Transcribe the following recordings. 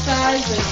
sides and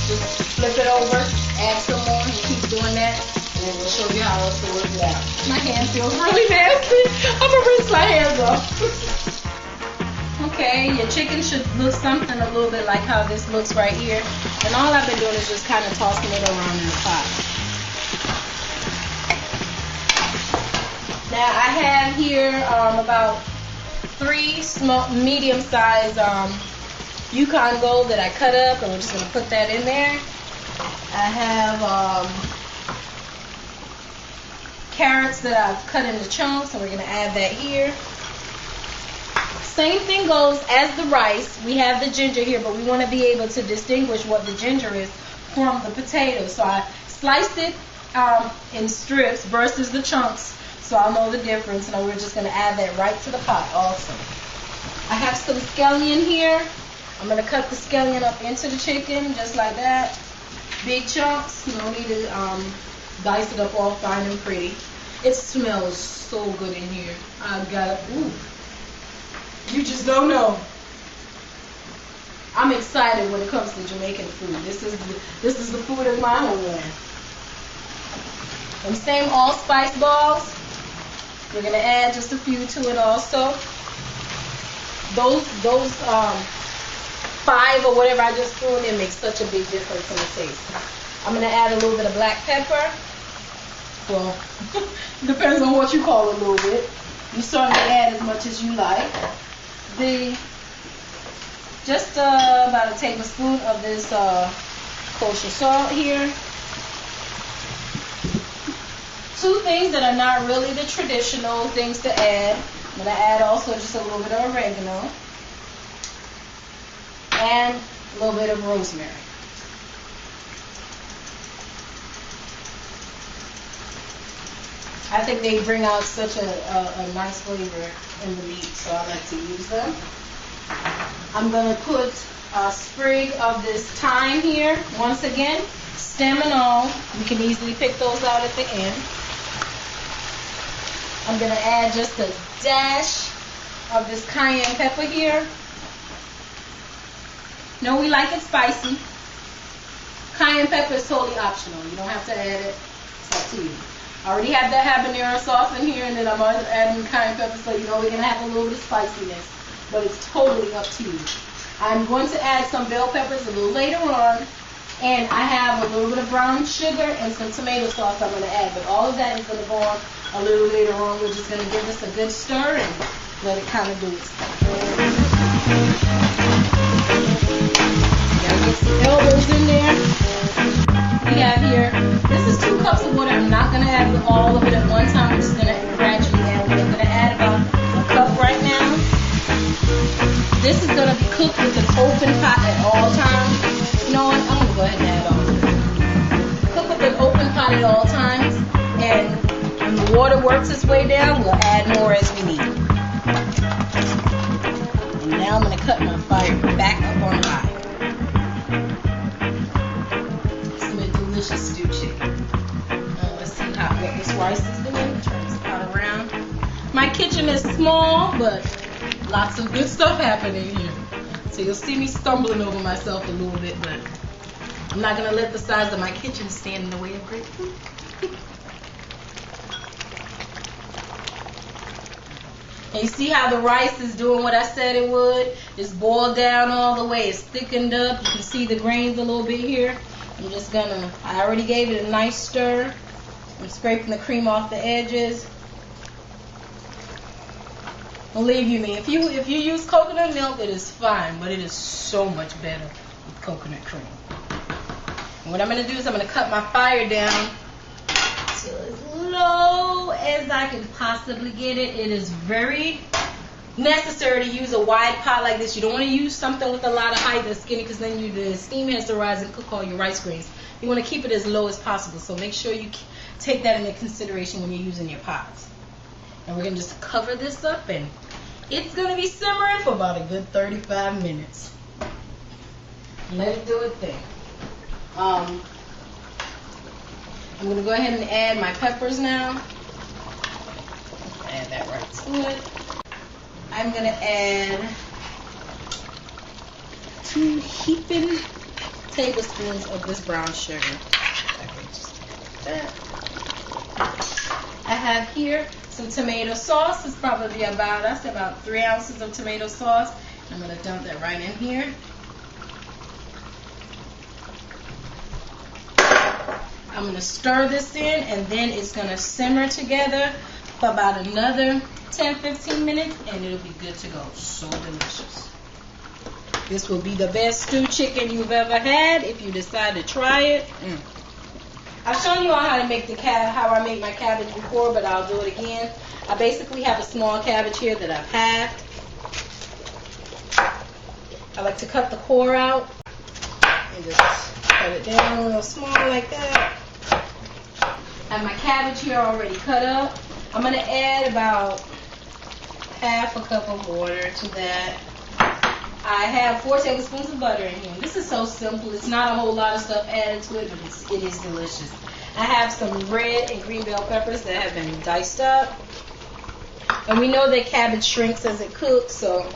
just flip it over, add some more, and keep doing that. And then we'll show you how else to work it out. My hand feels really nasty. I'm gonna rinse my hands off. Okay, your chicken should look something a little bit like how this looks right here. And all I've been doing is just kind of tossing it around in the pot. Now I have here about 3 small, medium-sized Yukon Gold that I cut up, and we're just going to put that in there. I have carrots that I've cut into chunks, and we're going to add that here. Same thing goes as the rice. We have the ginger here, but we want to be able to distinguish what the ginger is from the potatoes. So I sliced it in strips versus the chunks, so I'll know the difference. And we're just going to add that right to the pot also. I have some scallion here. I'm going to cut the scallion up into the chicken just like that. Big chunks. No need to dice it up all fine and pretty. It smells so good in here. I've got, ooh. You just don't know. I'm excited when it comes to Jamaican food. This is the food of my homeland. And same allspice balls. We're gonna add just a few to it also. Those 5 or whatever I just threw in makes such a big difference in the taste. I'm gonna add a little bit of black pepper. Well, depends on what you call a little bit. You certainly add as much as you like. Just about a tablespoon of this kosher salt here. 2 things that are not really the traditional things to add. I'm going to add also just a little bit of oregano and a little bit of rosemary. I think they bring out such a nice flavor in the meat, so I like to use them. I'm going to put a sprig of this thyme here. Once again, stem and all. You can easily pick those out at the end. I'm going to add just a dash of this cayenne pepper here. No, we like it spicy. Cayenne pepper is totally optional. You don't have to add it. It's up to you. I already have that habanero sauce in here, and then I'm adding cayenne pepper, so you know we're going to have a little bit of spiciness. But it's totally up to you. I'm going to add some bell peppers a little later on, and I have a little bit of brown sugar and some tomato sauce I'm going to add. But all of that is going to go on a little later on. We're just going to give this a good stir and let it kind of do its thing. Gotta get some elbows in there. We have here, this is 2 cups of water. I'm not going to add all of it at one time. I'm just going to gradually add. We're going to add about a cup right now. This is going to be cooked with an open pot at all times. You know what? I'm going to go ahead and add all of it. Cook with an open pot at all times. And when the water works its way down, we'll add more as we need. And now I'm going to cut my fire back up on high. Delicious stew chicken. Let's see what this rice is doing. Turn this pot around. My kitchen is small, but lots of good stuff happening here. So you'll see me stumbling over myself a little bit, but I'm not going to let the size of my kitchen stand in the way of great food. And you see how the rice is doing what I said it would? It's boiled down all the way. It's thickened up. You can see the grains a little bit here. I'm just gonna, I already gave it a nice stir. I'm scraping the cream off the edges. Believe you me, if you use coconut milk, it is fine, but it is so much better with coconut cream. And what I'm gonna do is I'm gonna cut my fire down to as low as I can possibly get it. It is very necessary to use a wide pot like this. You don't want to use something with a lot of height that's skinny, because then the steam has to rise and cook all your rice grains. You want to keep it as low as possible, so make sure you take that into consideration when you're using your pots. And we're going to just cover this up, and it's going to be simmering for about a good 35 minutes. Let it do its thing. I'm going to go ahead and add my peppers now. Add that right to it. I'm going to add 2 heaping tablespoons of this brown sugar. I have here some tomato sauce. It's probably about 3 ounces of tomato sauce. I'm going to dump that right in here. I'm going to stir this in, and then it's going to simmer together for about another 10-15 minutes, and it'll be good to go. So delicious. This will be the best stewed chicken you've ever had if you decide to try it. I've shown you all how to make how I make my cabbage before, but I'll do it again. I basically have a small cabbage here that I've halved. I like to cut the core out and just cut it down a little small like that. I have my cabbage here already cut up. I'm going to add about half a cup of water to that. I have 4 tablespoons of butter in here. This is so simple. It's not a whole lot of stuff added to it, but it is delicious. I have some red and green bell peppers that have been diced up. And we know that cabbage shrinks as it cooks, so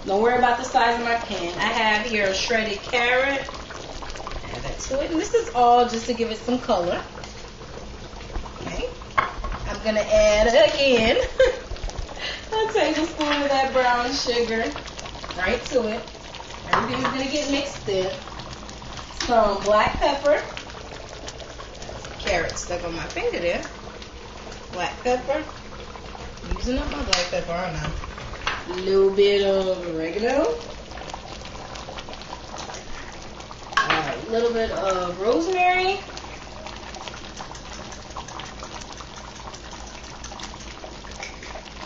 don't worry about the size of my pan. I have here a shredded carrot. Add that to it. And this is all just to give it some color. Okay. I'm going to add again a tablespoon of that brown sugar right to it. Everything's going to get mixed in. Some black pepper. Carrot stuck on my finger there. Black pepper. Using up my black pepper, aren't I? A little bit of oregano. A little bit of rosemary.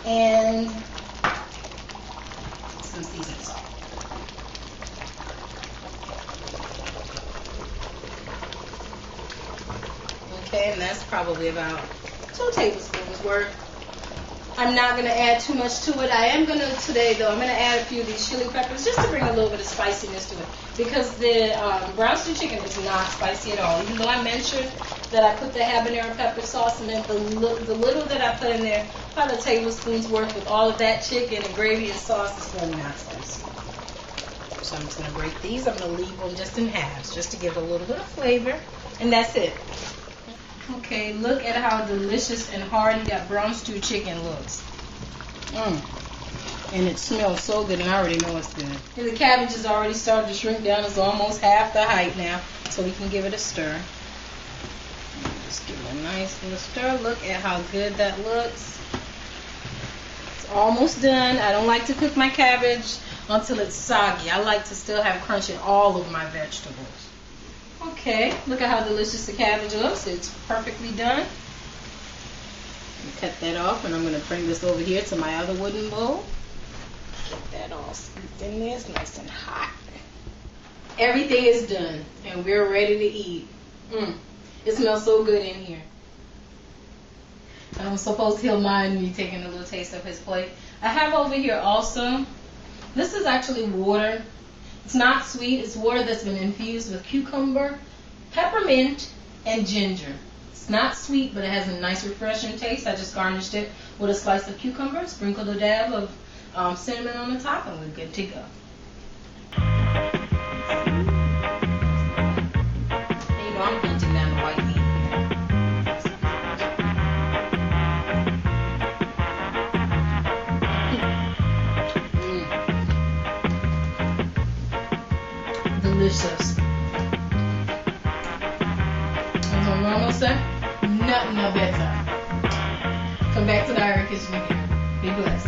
And some seasoned salt. Okay, and that's probably about 2 tablespoons worth. I'm not going to add too much to it. I am going to today, though, I'm going to add a few of these chili peppers just to bring a little bit of spiciness to it. Because the brown stew chicken is not spicy at all. Even though I mentioned that I put the habanero pepper sauce in it, the little that I put in there, about a tablespoon's worth with all of that chicken and gravy and sauce, is really not spicy. So I'm just going to break these. I'm going to leave them just in halves just to give it a little bit of flavor. And that's it. Okay, look at how delicious and hearty that brown stew chicken looks. And it smells so good, and I already know it's good. And the cabbage has already started to shrink down. It's almost half the height now, so we can give it a stir. Just give it a nice little stir. Look at how good that looks. It's almost done. I don't like to cook my cabbage until it's soggy. I like to still have crunch in all of my vegetables. Okay, look at how delicious the cabbage looks. It's perfectly done. Cut that off, and I'm going to bring this over here to my other wooden bowl. Get that all scooped in there. It's nice and hot. Everything is done, and we're ready to eat. It smells so good in here. I don't suppose he'll mind me taking a little taste of his plate. I have over here also, this is actually water. It's not sweet. It's water that's been infused with cucumber, peppermint, and ginger. It's not sweet, but it has a nice refreshing taste. I just garnished it with a slice of cucumber, sprinkled a dab of cinnamon on the top, and we're good to go. There you go. I'm blending down the white meat. Delicious. As my mama said, nothing no better. Come back to the Irie kitchen again. Be blessed.